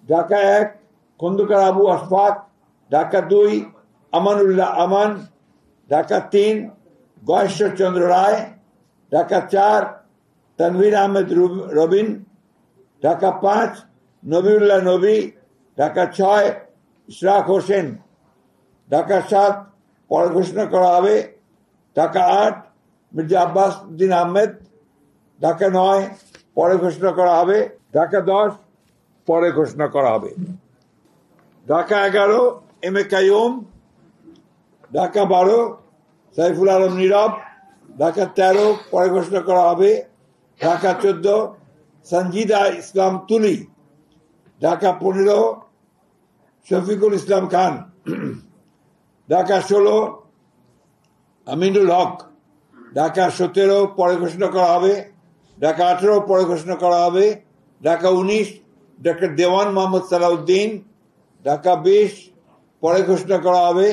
ঢাকা 1 খন্দকার আবু আশফাক, ঢাকা 2 আমানুল্লাহ আমান, ঢাকা 3 গয়েশ্বরচন্দ্র রায়, ঢাকা 4 তানভীর আহমেদ রবিন, ঢাকা 5 নবিউল্লাহ নবী, ঢাকা 6 ইশরাক হোসেন, ঢাকা 7 পরে ঘোষণা করা হবে, ঢাকা 8 মির্জা আব্বাস উদ্দিন আহমেদ, ঢাকা 9 পরে ঘোষণা করা হবে, ঢাকা 10 পরে ঘোষণা করা হবে, ঢাকা 11 এম এ কাইয়ুম, ঢাকা 12 সাইফুল আলম নীরব, ঢাকা 13 পরে ঘোষণা করা হবে, ঢাকা 14 সঞ্জিদা ইসলাম তুলি, ঢাকা 15 শফিকুল ইসলাম খান, ঢাকা 16 আমিনুল হক, ঢাকা 17 পরে ঘোষণা করা হবে, ঢাকা 18 পরে ঘোষণা করা হবে, ঢাকা 19 ডক্টর দেওয়ান মোহাম্মদ সালাউদ্দিন, ঢাকা 20 পরে ঘোষণা করা হবে,